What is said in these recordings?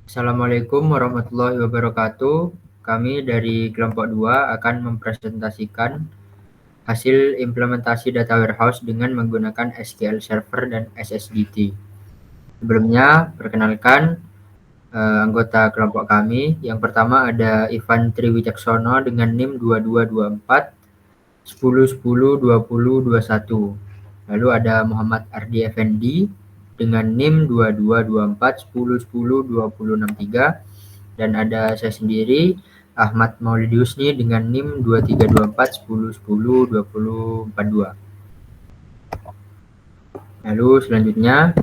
Assalamualaikum warahmatullahi wabarakatuh. Kami dari kelompok 2 akan mempresentasikan hasil implementasi data warehouse dengan menggunakan SQL Server dan SSDT. Sebelumnya, perkenalkan anggota kelompok kami. Yang pertama ada Ivan Triwicaksono dengan NIM 2224 10 10 20 21. Lalu ada Muhammad Ardi Effendi dengan NIM 2224 10 10 20 63, dan ada saya sendiri Ahmad Maulidi Husni dengan NIM 2324 10 10 20 42. Lalu selanjutnya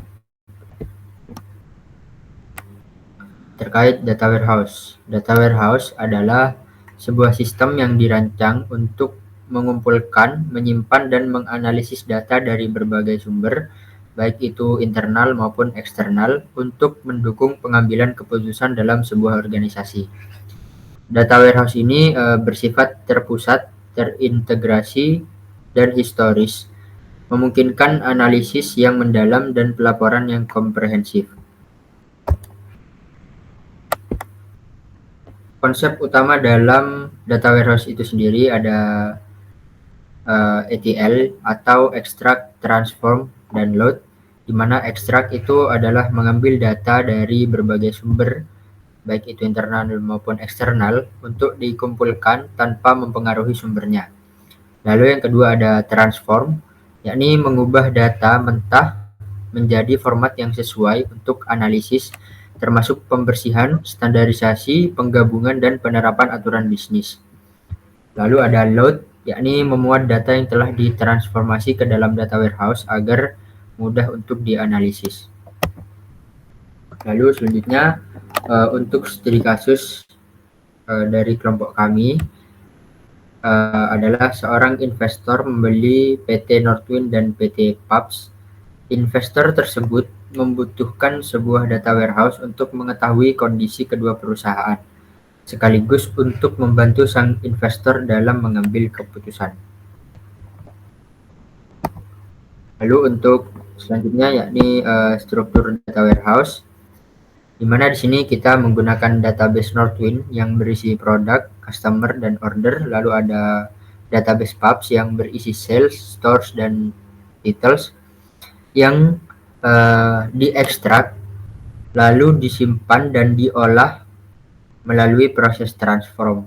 terkait data warehouse. Data warehouse adalah sebuah sistem yang dirancang untuk mengumpulkan, menyimpan, dan menganalisis data dari berbagai sumber, baik itu internal maupun eksternal, untuk mendukung pengambilan keputusan dalam sebuah organisasi. Data warehouse ini bersifat terpusat, terintegrasi, dan historis, memungkinkan analisis yang mendalam dan pelaporan yang komprehensif. Konsep utama dalam data warehouse itu sendiri ada ETL atau extract, transform, dan load, di mana extract itu adalah mengambil data dari berbagai sumber, baik itu internal maupun eksternal, untuk dikumpulkan tanpa mempengaruhi sumbernya. Lalu yang kedua ada transform, yakni mengubah data mentah menjadi format yang sesuai untuk analisis, termasuk pembersihan, standarisasi, penggabungan, dan penerapan aturan bisnis. Lalu ada load, yakni memuat data yang telah ditransformasi ke dalam data warehouse agar mudah untuk dianalisis. Lalu selanjutnya untuk studi kasus dari kelompok kami adalah seorang investor membeli PT Northwind dan PT Pubs. Investor tersebut membutuhkan sebuah data warehouse untuk mengetahui kondisi kedua perusahaan, sekaligus untuk membantu sang investor dalam mengambil keputusan. Lalu untuk selanjutnya yakni struktur data warehouse, di mana di sini kita menggunakan database Northwind yang berisi produk, customer, dan order. Lalu ada database Pubs yang berisi sales, stores, dan details yang diekstrak, lalu disimpan dan diolah melalui proses transform.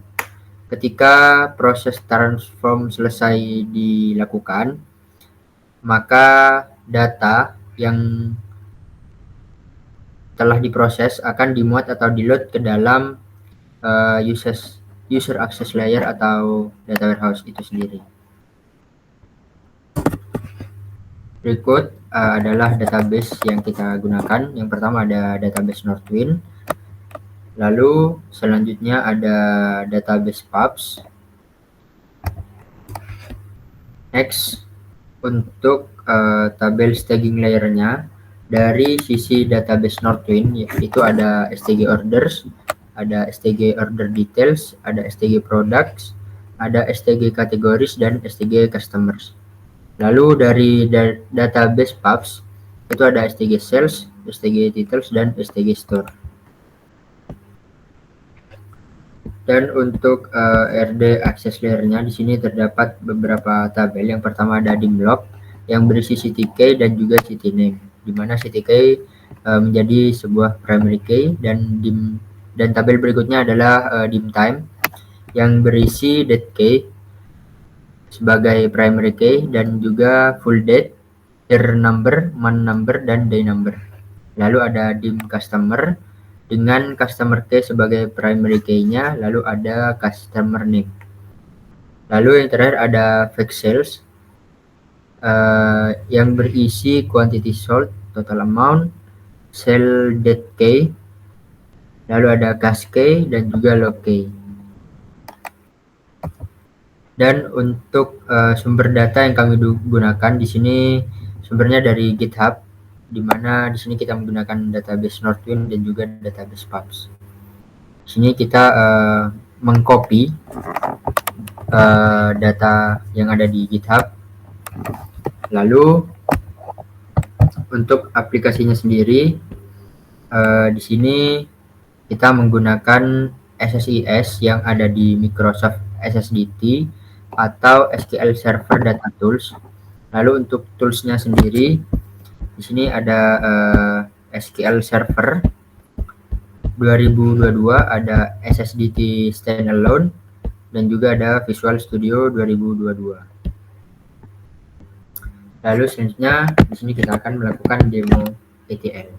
Ketika proses transform selesai dilakukan, maka data yang telah diproses akan dimuat atau di-load ke dalam user access layer atau data warehouse itu sendiri. Berikut adalah database yang kita gunakan. Yang pertama ada database Northwind. Lalu selanjutnya ada database Pubs. Next, untuk tabel staging layernya, dari sisi database Northwind itu ada STG orders, ada STG order details, ada STG products, ada STG categories, dan STG customers. Lalu dari database Pubs itu ada STG sales, STG details, dan STG store. Dan untuk RD access layer-nya di sini terdapat beberapa tabel. Yang pertama ada dim log yang berisi city key dan juga city name, di mana city key menjadi sebuah primary key, dan tabel berikutnya adalah dim time yang berisi date key sebagai primary key dan juga full date, year number, month number, dan day number. Lalu ada dim customer dengan customer key sebagai primary key-nya, lalu ada customer name. Lalu yang terakhir ada fake sales yang berisi quantity sold, total amount, sell date key, lalu ada cash key dan juga log key. Dan untuk sumber data yang kami gunakan di sini sumbernya dari GitHub, di mana di sini kita menggunakan database Northwind dan juga database Pubs. Di sini kita mengcopy data yang ada di GitHub. Lalu untuk aplikasinya sendiri Di sini kita menggunakan SSIS yang ada di Microsoft SSDT atau SQL Server Data Tools. Lalu untuk toolsnya sendiri, di sini ada SQL Server 2022, ada SSDT Standalone, dan juga ada Visual Studio 2022. Lalu selanjutnya di sini kita akan melakukan demo ETL.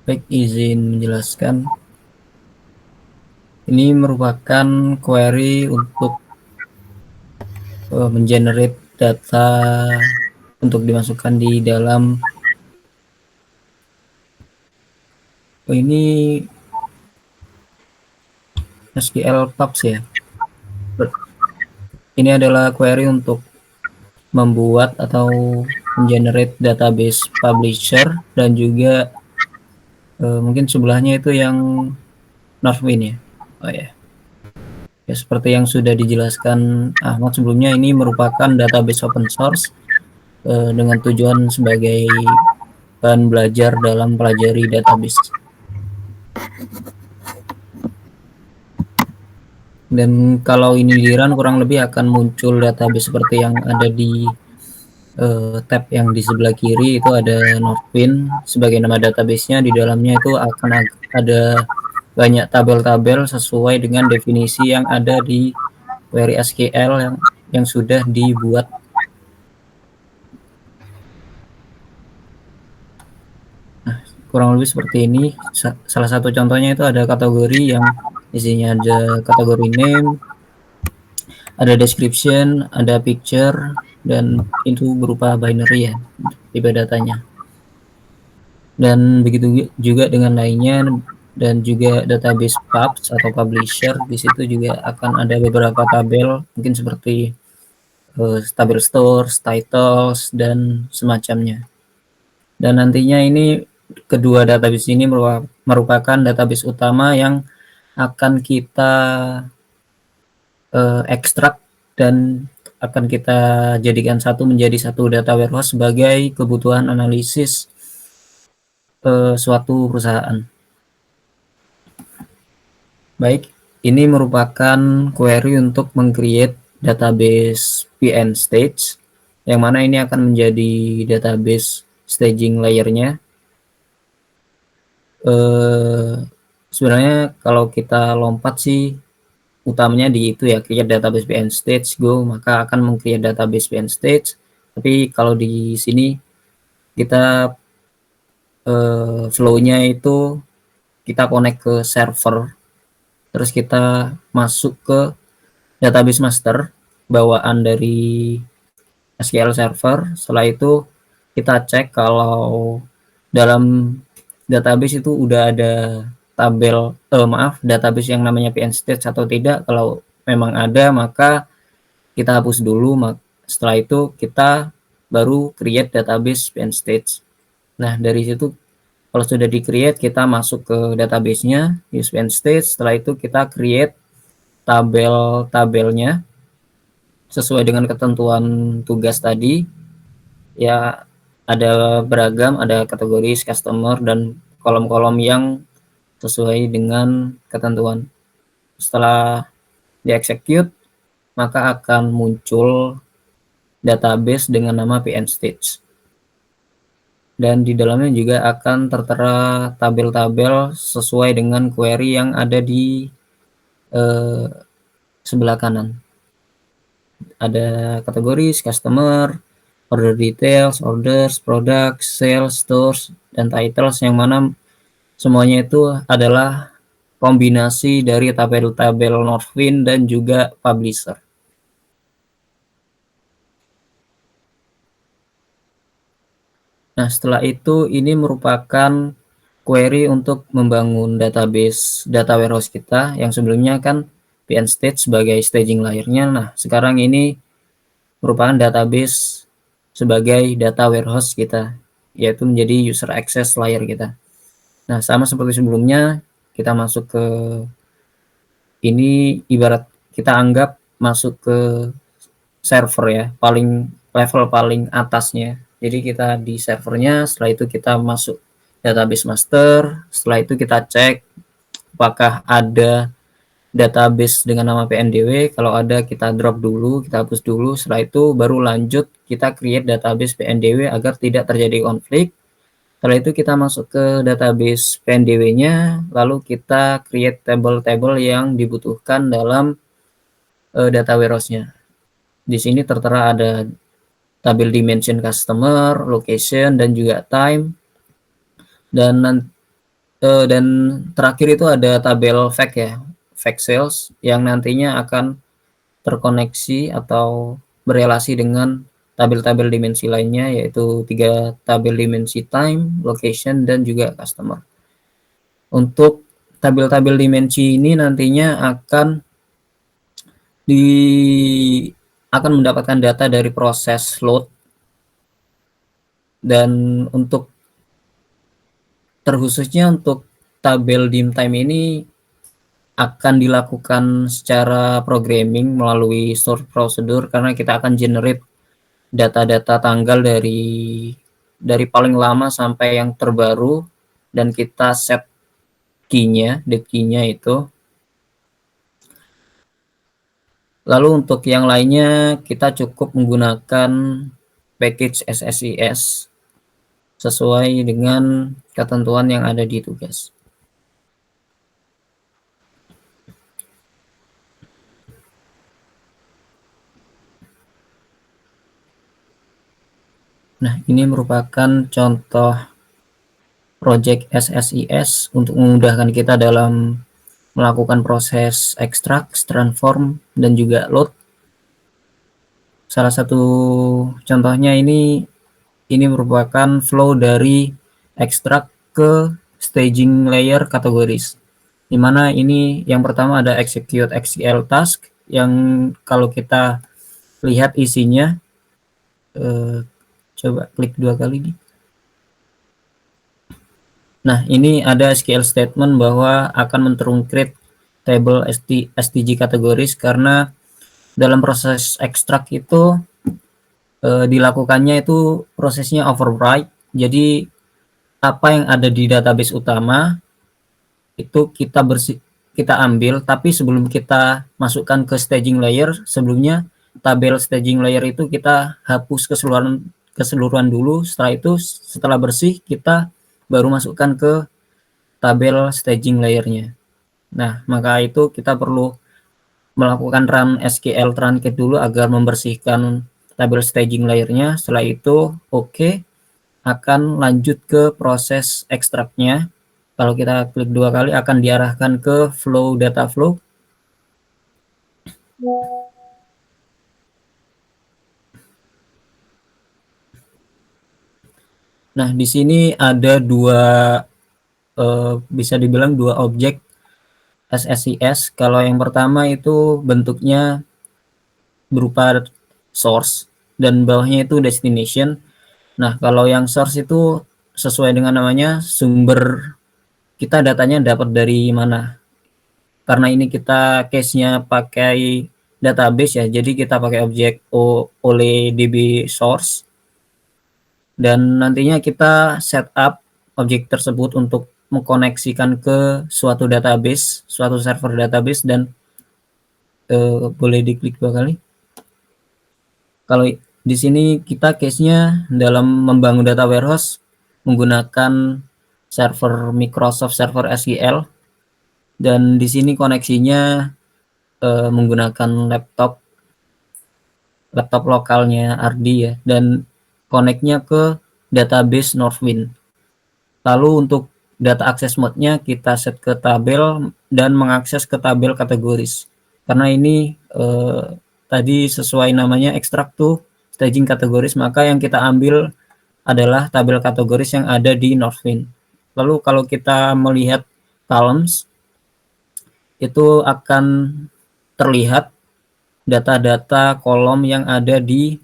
Baik, izin menjelaskan. Ini merupakan query untuk mengenerate data untuk dimasukkan di dalam ini SQL Pubs ya. Ini adalah query untuk membuat atau mengenerate database publisher dan juga mungkin sebelahnya itu yang Northwind ya. Oh ya. Ya, seperti yang sudah dijelaskan Ahmad sebelumnya, ini merupakan database open source dengan tujuan sebagai bahan belajar dalam pelajari database. Dan kalau ini di-run kurang lebih akan muncul database seperti yang ada di tab yang di sebelah kiri, itu ada Northwind sebagai nama database-nya. Di dalamnya itu akan ada banyak tabel-tabel sesuai dengan definisi yang ada di query SQL yang sudah dibuat. Nah, kurang lebih seperti ini. Salah satu contohnya itu ada kategori yang isinya ada kategori name, ada description, ada picture, dan itu berupa binary ya tipe datanya. Dan begitu juga dengan lainnya, dan juga database pubs atau publisher. Di situ juga akan ada beberapa tabel, mungkin seperti tabel stores, titles, dan semacamnya. Dan nantinya ini kedua database ini merupakan database utama yang akan kita ekstrak dan akan kita jadikan menjadi satu data warehouse sebagai kebutuhan analisis suatu perusahaan. Baik, ini merupakan query untuk meng-create database PN stage, yang mana ini akan menjadi database staging layer-nya. Sebenarnya kalau kita lompat sih utamanya di itu ya, create database PN stage, go, maka akan meng-create database PN stage. Tapi kalau di sini kita flow-nya itu kita connect ke server, terus kita masuk ke database master bawaan dari SQL Server. Setelah itu kita cek kalau dalam database itu udah ada tabel database yang namanya PN stage atau tidak. Kalau memang ada, maka kita hapus dulu. Setelah itu kita baru create database PN stage. Nah, dari situ kalau sudah di-create, kita masuk ke database-nya, use PN stage. Setelah itu kita create tabel-tabelnya sesuai dengan ketentuan tugas tadi. Ya, ada beragam, ada kategori, customer, dan kolom-kolom yang sesuai dengan ketentuan. Setelah di-execute, maka akan muncul database dengan nama PN stage. Dan di dalamnya juga akan tertera tabel-tabel sesuai dengan query yang ada di sebelah kanan. Ada kategori, customer, order details, orders, products, sales, stores, dan titles, yang mana semuanya itu adalah kombinasi dari tabel-tabel Northwind dan juga publisher. Nah, setelah itu ini merupakan query untuk membangun database data warehouse kita yang sebelumnya kan PN stage sebagai staging layer-nya. Nah, sekarang ini merupakan database sebagai data warehouse kita. yaitu menjadi user access layer kita. Nah, sama seperti sebelumnya, kita masuk ke ini ibarat kita anggap masuk ke server ya, level paling atasnya. Jadi kita di servernya, setelah itu kita masuk database master, setelah itu kita cek apakah ada database dengan nama PNDW. Kalau ada kita drop dulu, kita hapus dulu, setelah itu baru lanjut kita create database PNDW agar tidak terjadi konflik. Setelah itu kita masuk ke database PNDW-nya, lalu kita create table-table yang dibutuhkan dalam data warehouse-nya. Di sini tertera ada tabel dimension customer, location, dan juga time. Dan terakhir itu ada tabel fact ya, fact sales yang nantinya akan terkoneksi atau berelasi dengan tabel-tabel dimensi lainnya, yaitu 3 tabel dimensi time, location, dan juga customer. Untuk tabel-tabel dimensi ini nantinya akan mendapatkan data dari proses load, dan untuk terkhususnya untuk tabel dim time ini akan dilakukan secara programming melalui store procedure, karena kita akan generate data-data tanggal dari paling lama sampai yang terbaru, dan kita set key-nya, date key-nya itu. Lalu untuk yang lainnya kita cukup menggunakan package SSIS sesuai dengan ketentuan yang ada di tugas. Nah, ini merupakan contoh project SSIS untuk memudahkan kita dalam melakukan proses extract, transform, dan juga load. Salah satu contohnya ini merupakan flow dari extract ke staging layer categories, dimana ini yang pertama ada execute SQL task yang kalau kita lihat isinya, coba klik 2 kali nih. Nah, ini ada SQL statement bahwa akan men-truncate table STG categories karena dalam proses ekstrak itu dilakukannya itu prosesnya overwrite. Jadi apa yang ada di database utama itu kita ambil, tapi sebelum kita masukkan ke staging layer, sebelumnya tabel staging layer itu kita hapus keseluruhan dulu. Setelah itu, setelah bersih, kita baru masukkan ke tabel staging layernya. Nah, maka itu kita perlu melakukan run SQL truncate dulu agar membersihkan tabel staging layernya. Setelah itu akan lanjut ke proses ekstraknya. Kalau kita klik 2 kali akan diarahkan ke flow data flow. Nah, di sini ada bisa dibilang 2 objek SSIS. Kalau yang pertama itu bentuknya berupa source dan bawahnya itu destination. Nah, kalau yang source itu sesuai dengan namanya, sumber kita datanya dapat dari mana. Karena ini kita case-nya pakai database ya, jadi kita pakai objek oleh DB source. Dan nantinya kita setup objek tersebut untuk mengkoneksikan ke suatu database, suatu server database, dan boleh diklik 2 kali. Kalau di sini kita case-nya dalam membangun data warehouse menggunakan server Microsoft Server SQL, dan di sini koneksinya menggunakan laptop lokalnya Ardi ya, dan connect-nya ke database Northwind. Lalu untuk data access mode-nya kita set ke tabel dan mengakses ke tabel kategoris. Karena ini tadi sesuai namanya extract to staging kategoris, maka yang kita ambil adalah tabel kategoris yang ada di Northwind. Lalu kalau kita melihat columns, itu akan terlihat data-data kolom yang ada di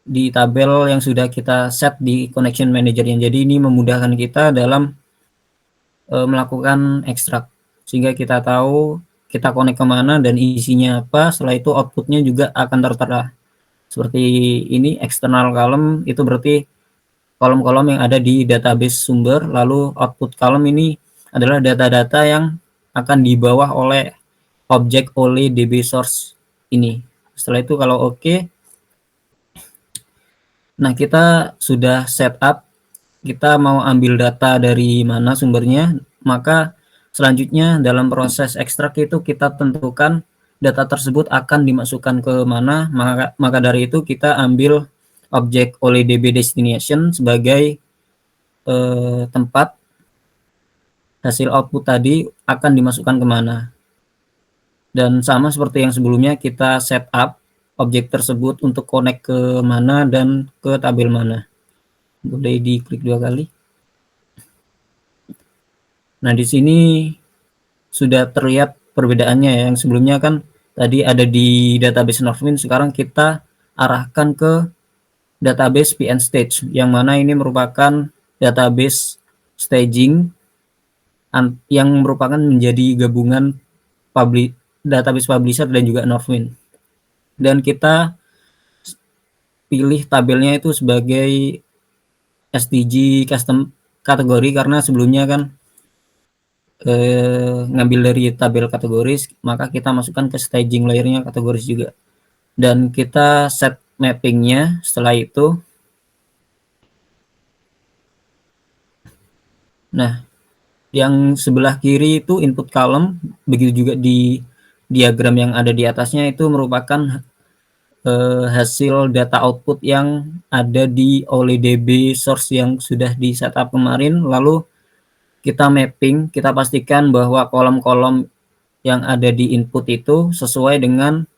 di tabel yang sudah kita set di connection manager-nya. Jadi ini memudahkan kita dalam melakukan ekstrak, sehingga kita tahu kita connect kemana dan isinya apa. Setelah itu outputnya juga akan tertera seperti ini. External column itu berarti kolom-kolom yang ada di database sumber, lalu output column ini adalah data-data yang akan dibawa oleh objek oleh DB source ini. Setelah itu kalau oke, nah kita sudah setup, kita mau ambil data dari mana sumbernya, maka selanjutnya dalam proses ekstrak itu kita tentukan data tersebut akan dimasukkan ke mana. Maka dari itu kita ambil objek oleh DB destination sebagai tempat hasil output tadi akan dimasukkan kemana. Dan sama seperti yang sebelumnya, kita setup objek tersebut untuk connect ke mana dan ke tabel mana. Boleh diklik 2 kali. Nah, di sini sudah terlihat perbedaannya ya. Yang sebelumnya kan tadi ada di database Northwind, sekarang kita arahkan ke database PN Stage, yang mana ini merupakan database staging yang merupakan menjadi gabungan database publisher dan juga Northwind. Dan kita pilih tabelnya itu sebagai SDG custom kategori, karena sebelumnya kan ngambil dari tabel kategoris, maka kita masukkan ke staging layernya kategoris juga. Dan kita set mappingnya. Setelah itu, nah yang sebelah kiri itu input column, begitu juga di diagram yang ada di atasnya itu merupakan hasil data output yang ada di OLEDB source yang sudah di setup kemarin. Lalu kita mapping, kita pastikan bahwa kolom-kolom yang ada di input itu sesuai dengan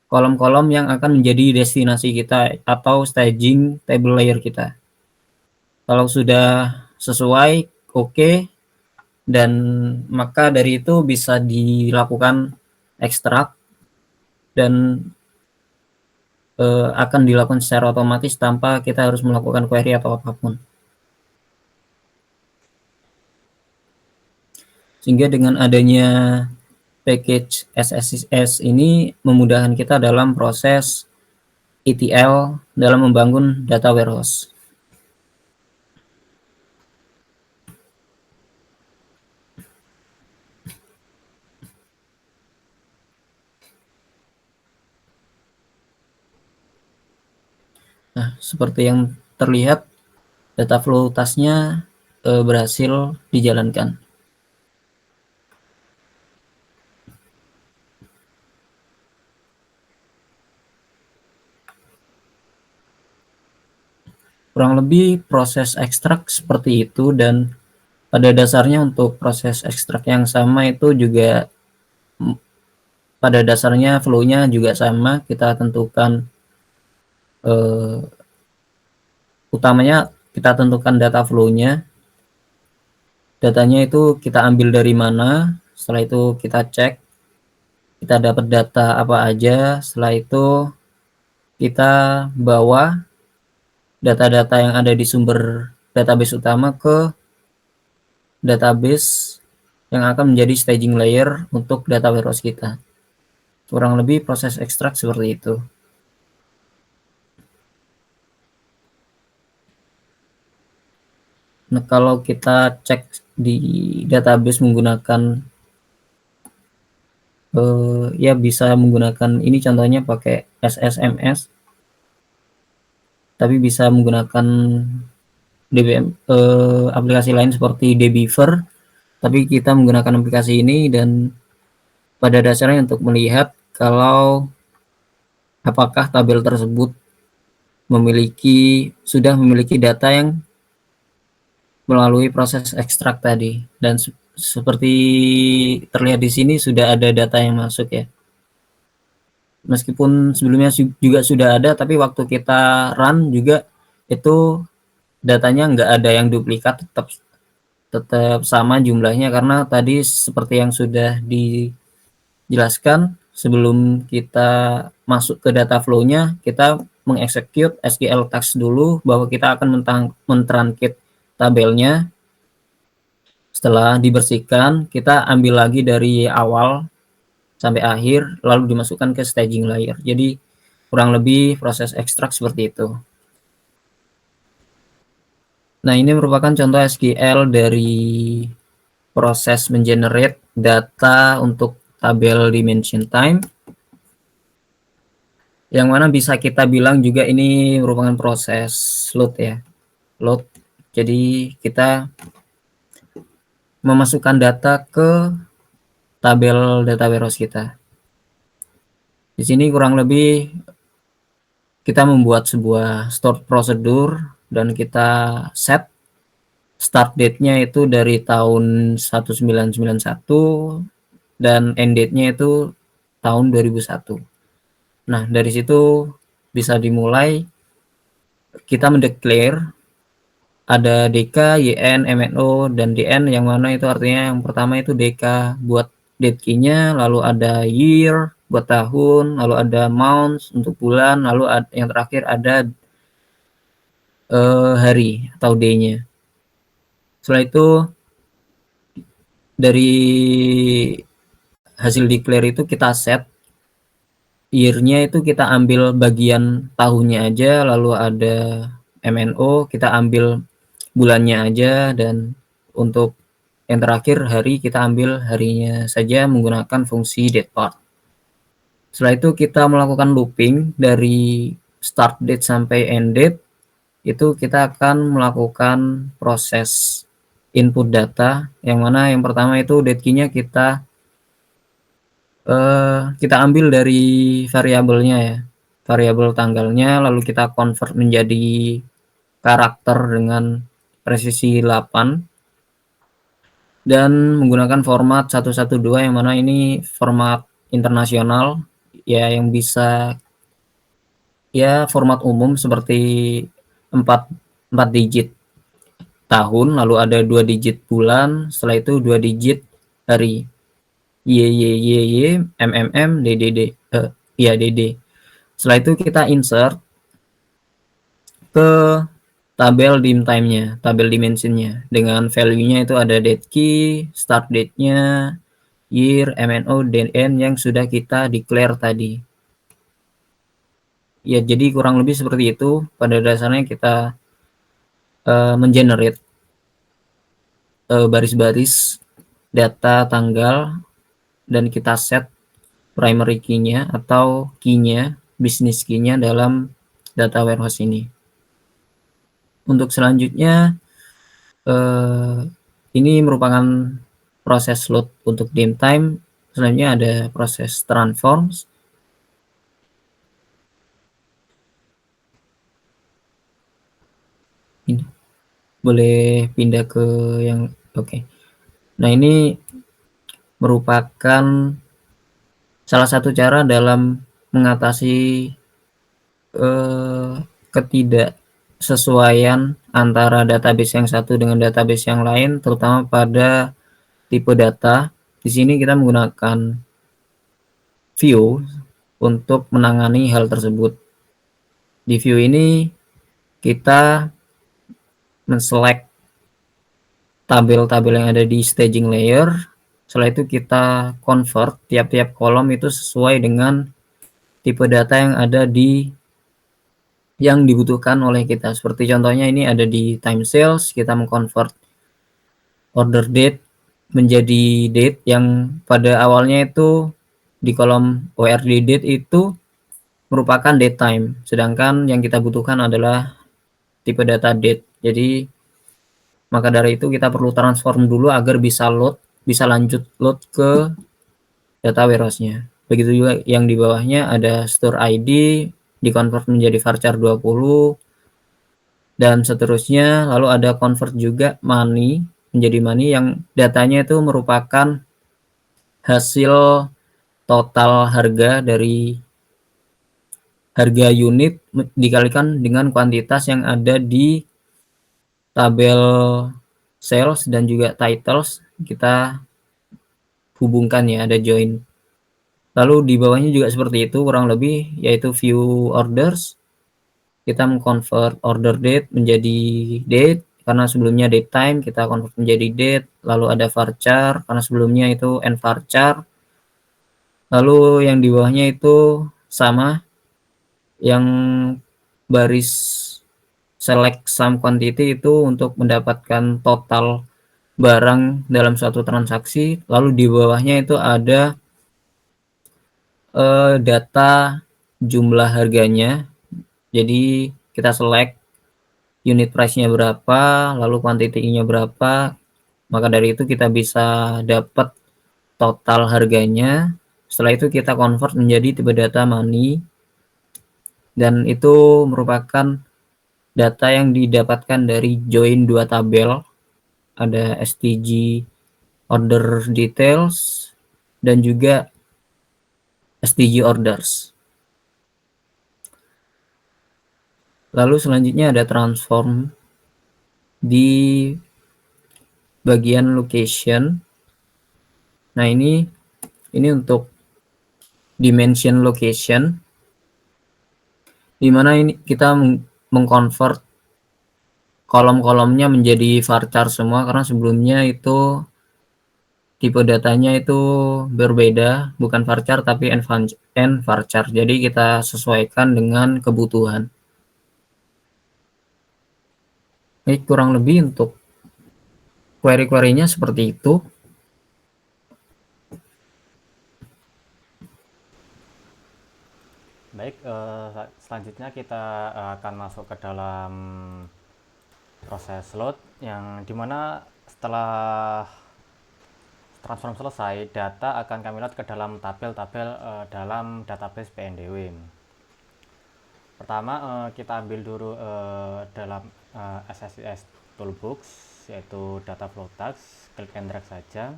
kolom-kolom yang akan menjadi destinasi kita atau staging table layer kita. Kalau sudah sesuai, oke, dan maka dari itu bisa dilakukan ekstrak dan akan dilakukan secara otomatis tanpa kita harus melakukan query atau apapun. Sehingga dengan adanya package SSIS ini memudahkan kita dalam proses ETL dalam membangun data warehouse. Nah, seperti yang terlihat, data flow task-nya berhasil dijalankan. Kurang lebih proses ekstrak seperti itu, dan pada dasarnya untuk proses ekstrak yang sama itu juga pada dasarnya flow-nya juga sama. Kita tentukan utamanya kita tentukan data flow-nya. Datanya itu kita ambil dari mana, setelah itu kita cek kita dapat data apa aja. Setelah itu kita bawa data-data yang ada di sumber database utama ke database yang akan menjadi staging layer untuk data warehouse kita. Kurang lebih proses ekstrak seperti itu. Nah, kalau kita cek di database menggunakan ya bisa menggunakan ini, contohnya pakai SSMS, tapi bisa menggunakan DBM aplikasi lain seperti Dbeaver, tapi kita menggunakan aplikasi ini. Dan pada dasarnya untuk melihat kalau apakah tabel tersebut sudah memiliki data yang melalui proses ekstrak tadi. Dan seperti terlihat di sini sudah ada data yang masuk ya. Meskipun sebelumnya juga sudah ada, tapi waktu kita run juga itu datanya nggak ada yang duplikat, tetap sama jumlahnya, karena tadi seperti yang sudah dijelaskan sebelum kita masuk ke data flow-nya, kita mengeksekut SQL task dulu bahwa kita akan mentranslate tabelnya. Setelah dibersihkan, kita ambil lagi dari awal sampai akhir, lalu dimasukkan ke staging layer. Jadi kurang lebih proses ekstrak seperti itu. Nah, ini merupakan contoh SQL dari proses mengenerate data untuk tabel dimension time, yang mana bisa kita bilang juga ini merupakan proses load ya, load. Jadi kita memasukkan data ke tabel data warehouse kita. Di sini kurang lebih kita membuat sebuah stored procedure dan kita set start date-nya itu dari tahun 1991 dan end date-nya itu tahun 2001. Nah, dari situ bisa dimulai kita mendeklar ada DK, YN, MNO, dan DN, yang mana itu artinya yang pertama itu DK buat date key-nya, lalu ada year buat tahun, lalu ada months untuk bulan, lalu yang terakhir ada hari atau day-nya. Setelah itu dari hasil declare itu kita set year-nya itu kita ambil bagian tahunnya aja, lalu ada MNO kita ambil bulannya aja, dan untuk yang terakhir hari kita ambil harinya saja menggunakan fungsi datepart. Setelah itu kita melakukan looping dari start date sampai end date. Itu kita akan melakukan proses input data, yang mana yang pertama itu date key-nya kita ambil dari variabelnya ya, variabel tanggalnya, lalu kita convert menjadi karakter dengan presisi 8 dan menggunakan format 112, yang mana ini format internasional ya, yang bisa ya format umum seperti 4 digit tahun, lalu ada 2 digit bulan, setelah itu 2 digit hari, YYYY, MMM, DDD, ya DD. Setelah itu kita insert ke tabel dim time-nya, tabel dimensionnya, dengan value-nya itu ada date key, start date-nya, year, MNO, DN yang sudah kita declare tadi. Ya, jadi kurang lebih seperti itu. Pada dasarnya kita mengenerate baris-baris data tanggal dan kita set primary key-nya atau key-nya, business key-nya dalam data warehouse ini. Untuk selanjutnya ini merupakan proses load untuk dim time. Selanjutnya ada proses transforms. Ini boleh pindah ke yang oke. Nah, ini merupakan salah satu cara dalam mengatasi ketidaksesuaian antara database yang satu dengan database yang lain, terutama pada tipe data. Di sini kita menggunakan view untuk menangani hal tersebut. Di view ini kita men-select tabel-tabel yang ada di staging layer. Setelah itu kita convert tiap-tiap kolom itu sesuai dengan tipe data yang ada di yang dibutuhkan oleh kita. Seperti contohnya ini ada di time sales, kita mengconvert order date menjadi date yang pada awalnya itu di kolom ORD date itu merupakan date time, sedangkan yang kita butuhkan adalah tipe data date. Jadi maka dari itu kita perlu transform dulu agar bisa lanjut load ke data warehouse-nya. Begitu juga yang di bawahnya ada store ID dikonvert menjadi varchar 20 dan seterusnya. Lalu ada convert juga money menjadi money, yang datanya itu merupakan hasil total harga dari harga unit dikalikan dengan kuantitas yang ada di tabel sales dan juga titles, kita hubungkan ya, ada join. Lalu di bawahnya juga seperti itu kurang lebih, yaitu view orders. kita mengconvert order date menjadi date, karena sebelumnya date time kita convert menjadi date, lalu ada varchar karena sebelumnya itu n varchar, lalu yang di bawahnya itu sama, yang baris select sum quantity itu untuk mendapatkan total barang dalam suatu transaksi, lalu di bawahnya itu ada data jumlah harganya. Jadi kita select unit price-nya berapa, lalu quantity-nya berapa, maka dari itu kita bisa dapat total harganya. Setelah itu kita convert menjadi tipe data money, dan itu merupakan data yang didapatkan dari join dua tabel, ada STG order details dan juga STG orders. Lalu selanjutnya ada transform di bagian location. Nah, ini untuk dimension location, di mana ini kita mengconvert kolom-kolomnya menjadi varchar semua, karena sebelumnya itu tipe datanya itu berbeda, bukan varchar tapi n varchar. Jadi kita sesuaikan dengan kebutuhan. Ini kurang lebih untuk query-query-nya seperti itu. Baik, selanjutnya kita akan masuk ke dalam proses load, yang dimana setelah transform selesai, data akan kami load ke dalam tabel-tabel dalam database PNDW. Pertama, kita ambil dulu dalam SSIS Toolbox, yaitu data flow tags, klik and drag saja.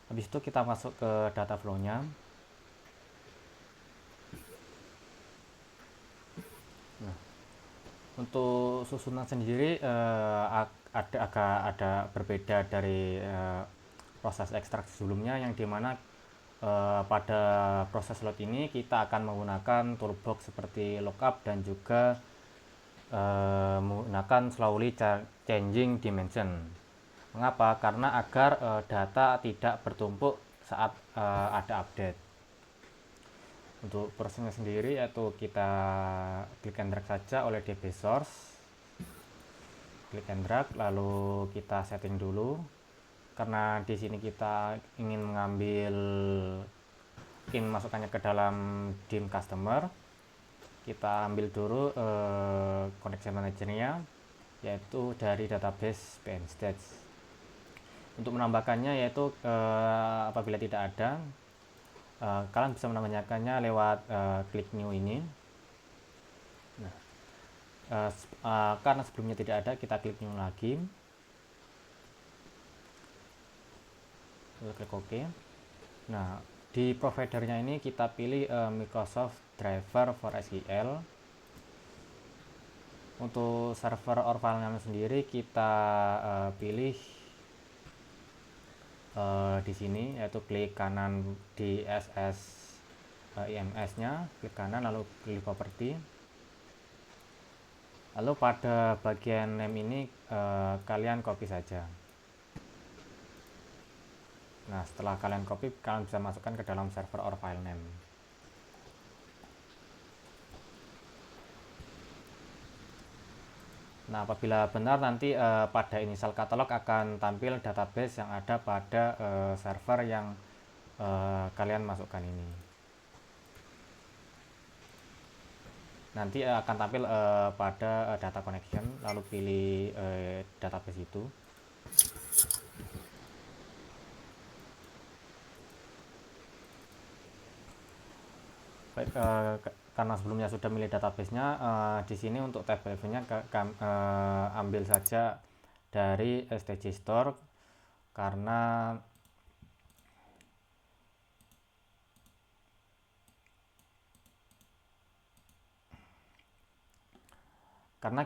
Habis itu kita masuk ke data flow-nya. Nah, untuk susunan sendiri ada berbeda dari proses ekstraksi sebelumnya, yang dimana pada proses load ini kita akan menggunakan toolbox seperti lookup dan juga menggunakan slowly changing dimension. Mengapa? Karena agar data tidak bertumpuk saat ada update. Untuk prosesnya sendiri yaitu kita klik and drag saja oleh DB source, klik and drag, lalu kita setting dulu. Karena di sini kita ingin mengambil masukkannya ke dalam dim customer, kita ambil dulu connection manager-nya, yaitu dari database PNStage. Untuk menambahkannya yaitu apabila tidak ada, kalian bisa menambahkannya lewat klik new ini. Nah, karena sebelumnya tidak ada, kita klik new lagi, lalu klik OK. Nah, di providernya ini kita pilih Microsoft Driver for SQL. Untuk server or file name sendiri kita pilih di sini, yaitu klik kanan di SS IMS-nya, klik kanan lalu pilih property. Lalu pada bagian name ini kalian copy saja. Nah, setelah kalian copy, kalian bisa masukkan ke dalam server or file name. Nah, apabila benar, nanti pada initial catalog akan tampil database yang ada pada server yang kalian masukkan ini. Nanti akan tampil pada data connection, lalu pilih database itu. Baik, karena sebelumnya sudah milih database-nya, di sini untuk tabel event-nya ambil saja dari STG Store, karena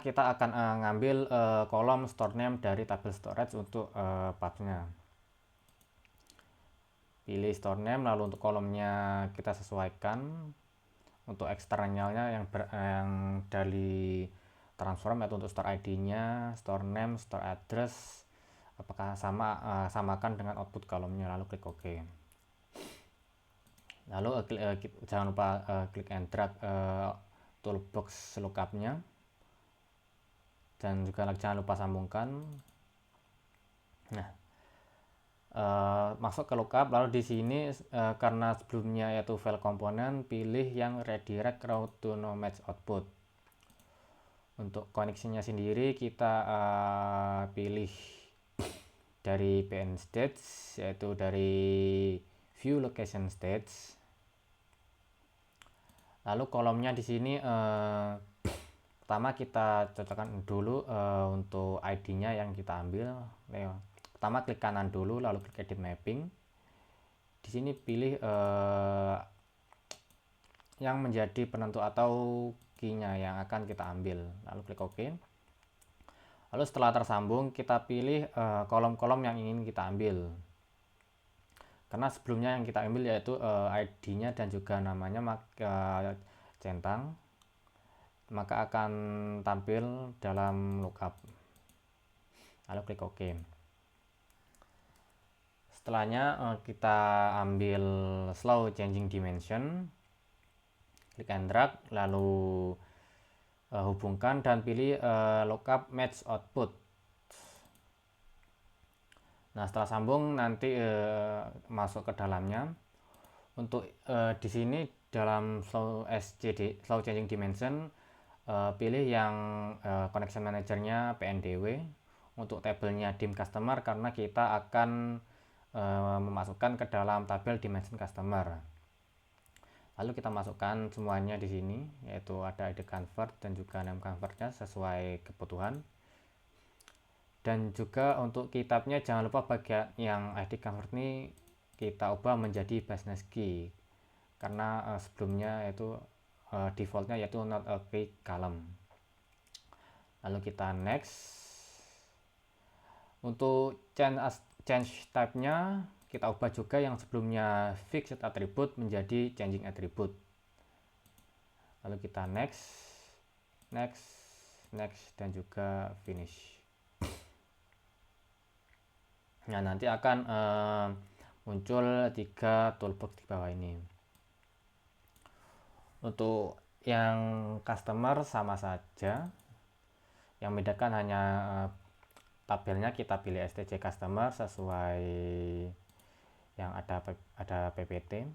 kita akan ngambil kolom store name dari tabel storage untuk pubs-nya. Pilih store name, lalu untuk kolomnya kita sesuaikan untuk eksternalnya yang dari transform, yaitu untuk store ID-nya, store name, store address, apakah samakan dengan output kolomnya, lalu klik OK. Lalu jangan lupa klik and drag toolbox lookupnya, dan juga jangan lupa sambungkan. Nah, masuk ke lookup, lalu di sini karena sebelumnya yaitu file komponen, pilih yang redirect route to no match output. Untuk koneksinya sendiri kita pilih dari PN stage, yaitu dari view location stage. Lalu kolomnya di sini pertama kita cocokkan dulu untuk ID-nya yang kita ambil. Pertama klik kanan dulu, lalu klik edit mapping. Di sini pilih yang menjadi penentu atau key-nya yang akan kita ambil, lalu klik OK. Lalu setelah tersambung kita pilih kolom-kolom yang ingin kita ambil. Karena sebelumnya yang kita ambil yaitu ID-nya dan juga namanya centang, maka akan tampil dalam lookup. Lalu klik OK. Setelahnya kita ambil slow changing dimension, klik and drag, lalu hubungkan dan pilih lookup match output. Nah, setelah sambung nanti masuk ke dalamnya. Untuk di sini dalam slow changing dimension, pilih yang connection managernya PNDW. Untuk tabelnya dim customer, karena kita akan memasukkan ke dalam tabel dimension customer. Lalu kita masukkan semuanya di sini, yaitu ada ID convert dan juga name convertnya sesuai kebutuhan. Dan juga untuk kitabnya jangan lupa bagian yang ID convert ini kita ubah menjadi business key, karena sebelumnya itu defaultnya yaitu not a key column. Lalu kita next. Untuk change type-nya kita ubah juga yang sebelumnya fixed attribute menjadi changing attribute. Lalu kita next, dan juga finish. Nah, nanti akan muncul 3 toolbox di bawah ini. Untuk yang customer sama saja, yang membedakan hanya tabelnya kita pilih STC customer sesuai yang ada PPT,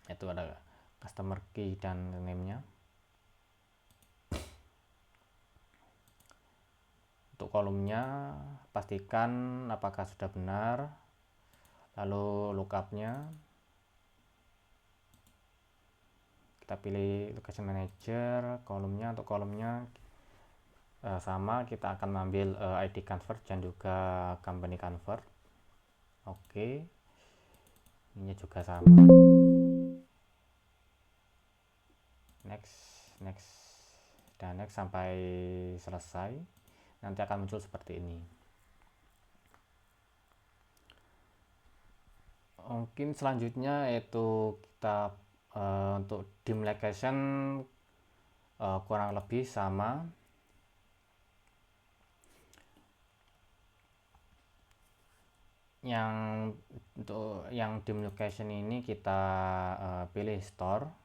itu ada customer key dan name-nya. Untuk kolomnya pastikan apakah sudah benar, lalu lookupnya kita pilih location manager. Untuk kolomnya sama, kita akan mengambil ID convert dan juga company convert. Oke, ini juga sama. Next dan next sampai selesai. Nanti akan muncul seperti ini. Mungkin selanjutnya yaitu kita untuk dim location kurang lebih sama. Untuk yang dim location ini kita pilih store.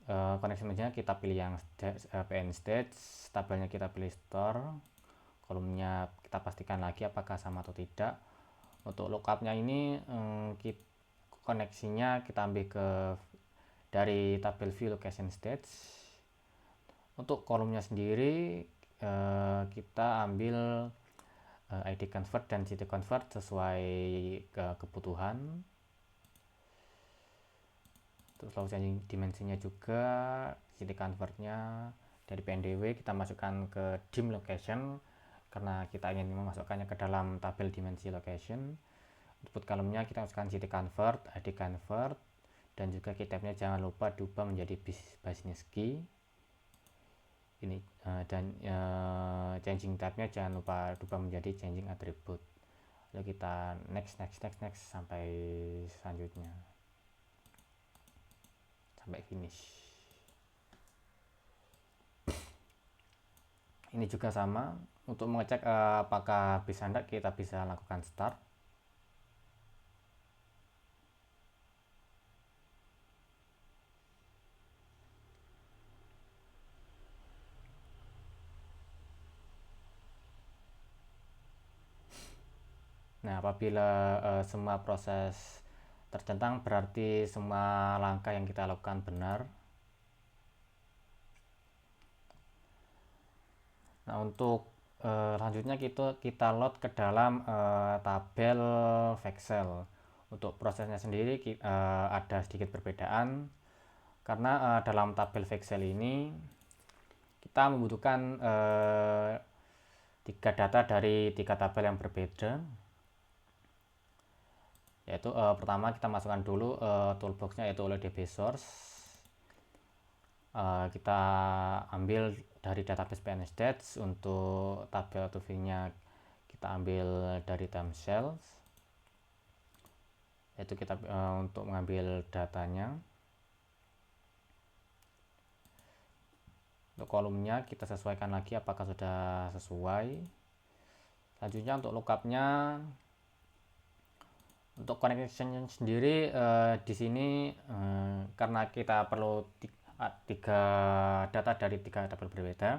Connection manager kita pilih yang PN stage, tabelnya kita pilih store, kolomnya kita pastikan lagi apakah sama atau tidak. Untuk lookupnya ini koneksinya kita ambil dari tabel view location stage. Untuk kolomnya sendiri kita ambil ID convert dan city convert sesuai kebutuhan. Untuk slow changing dimensinya juga city convertnya dari PNDW kita masukkan ke dim location karena kita ingin memasukkannya ke dalam tabel dimensi location. Input kolomnya kita masukkan city convert, ID convert, dan juga kitabnya jangan lupa diubah menjadi business key ini, dan changing type-nya jangan lupa diubah menjadi changing attribute. Lalu kita next sampai selanjutnya. sampai finish. Ini juga sama, untuk mengecek apakah bisa enggak, kita bisa lakukan start. Nah, apabila semua proses tercentang, berarti semua langkah yang kita lakukan benar. Nah, untuk selanjutnya kita load ke dalam tabel Excel. Untuk prosesnya sendiri ada sedikit perbedaan, karena dalam tabel Excel ini kita membutuhkan 3 data dari 3 tabel yang berbeda. Yaitu pertama kita masukkan dulu toolboxnya, yaitu oleh DB source. Kita ambil dari database PNStats. Untuk tabel to nya kita ambil dari time cells, yaitu kita untuk mengambil datanya. Untuk kolomnya kita sesuaikan lagi apakah sudah sesuai. Selanjutnya untuk lookupnya, untuk connection sendiri di sini karena kita perlu 3 data dari 3 tabel berbeda,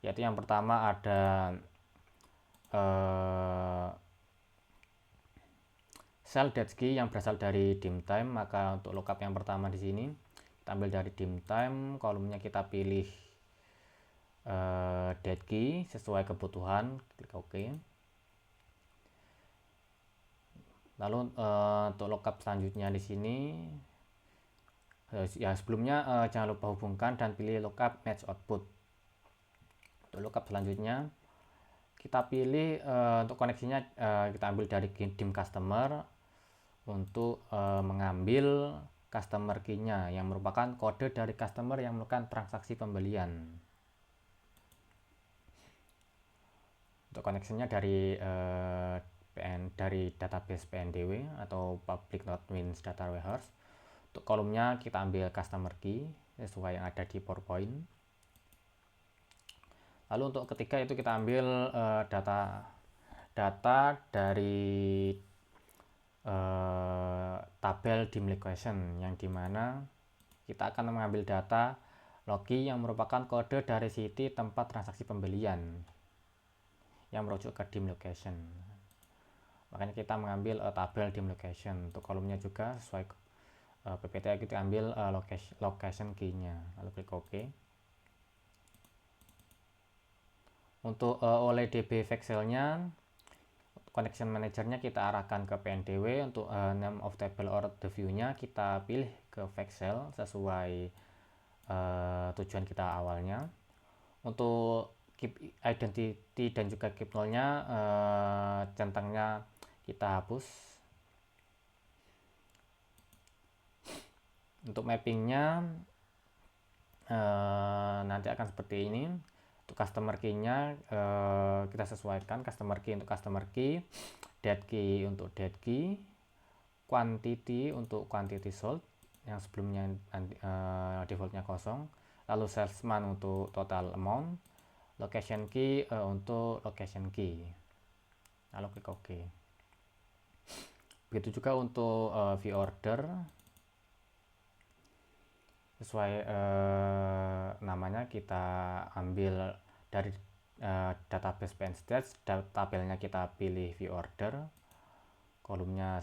yaitu yang pertama ada cell date key yang berasal dari dim time. Maka untuk lookup yang pertama di sini kita ambil dari dim time, kolomnya kita pilih date key sesuai kebutuhan, klik OK. Lalu untuk lookup selanjutnya di sini ya sebelumnya jangan lupa hubungkan dan pilih lookup match output. Untuk lookup selanjutnya kita pilih untuk koneksinya kita ambil dari dim customer untuk mengambil customer key-nya yang merupakan kode dari customer yang melakukan transaksi pembelian. Untuk koneksinya dari dari database PNDW atau Public Node-Wins Data Warehouse. Untuk kolomnya kita ambil customer key sesuai yang ada di PowerPoint. Lalu untuk ketiga itu kita ambil data dari tabel dim location, yang dimana kita akan mengambil data logi yang merupakan kode dari siti tempat transaksi pembelian yang merujuk ke dim location. Makanya kita mengambil tabel dim location. Untuk kolomnya juga sesuai PPT kita ambil location key-nya, lalu klik OK. Untuk oleh DB Excel-nya, connection manager-nya kita arahkan ke PNDW. Untuk name of table or the view-nya kita pilih ke Excel sesuai tujuan kita awalnya. Untuk keep identity dan juga keep null-nya centangnya kita hapus. Untuk mappingnya nanti akan seperti ini. Untuk customer key-nya kita sesuaikan customer key untuk customer key, date key untuk date key, quantity untuk quantity sold yang sebelumnya defaultnya kosong, lalu salesman untuk total amount, location key untuk location key, lalu klik OK. Begitu juga untuk view order, sesuai namanya kita ambil dari database PNStats, tabelnya kita pilih view order, kolomnya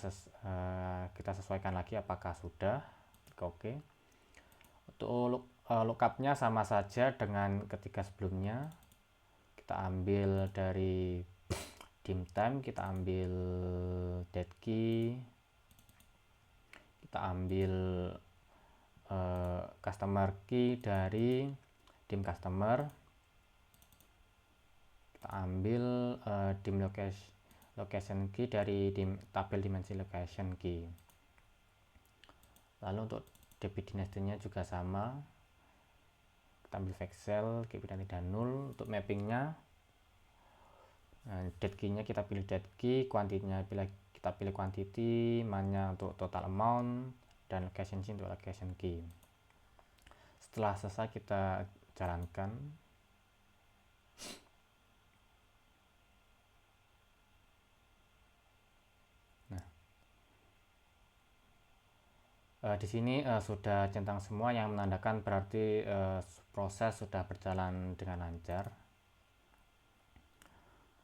kita sesuaikan lagi apakah sudah, klik OK. Untuk lookupnya sama saja dengan ketiga sebelumnya, kita ambil dari dim time, kita ambil date key, kita ambil customer key dari dim customer, kita ambil dim location key dari tabel dimensi location key. Lalu untuk DB dynasty-nya juga sama, kita ambil Excel, keep tidak null. Untuk mappingnya date key-nya kita pilih date key, quantity-nya kita pilih quantity, mana untuk total amount, dan location key untuk location key. Setelah selesai kita jalankan. Di sini sudah centang semua yang menandakan berarti proses sudah berjalan dengan lancar.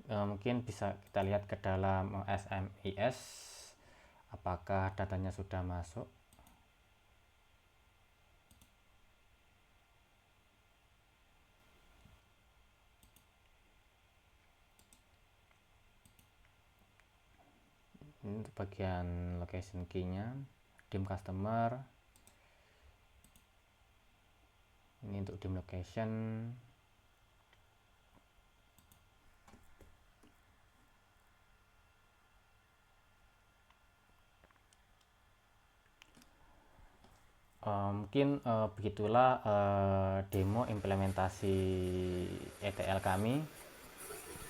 Mungkin bisa kita lihat ke dalam SMIS apakah datanya sudah masuk. Ini untuk bagian location key-nya, dim customer. Ini untuk dim location. Mungkin begitulah demo implementasi ETL kami.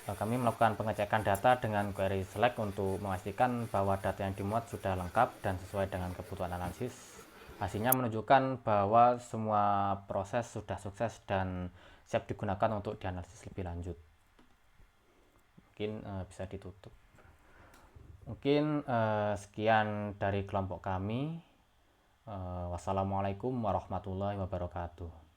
Kami melakukan pengecekan data dengan query select untuk memastikan bahwa data yang dimuat sudah lengkap dan sesuai dengan kebutuhan analisis. Hasilnya menunjukkan bahwa semua proses sudah sukses dan siap digunakan untuk dianalisis lebih lanjut. Mungkin bisa ditutup. Mungkin sekian dari kelompok kami. Wassalamualaikum warahmatullahi wabarakatuh.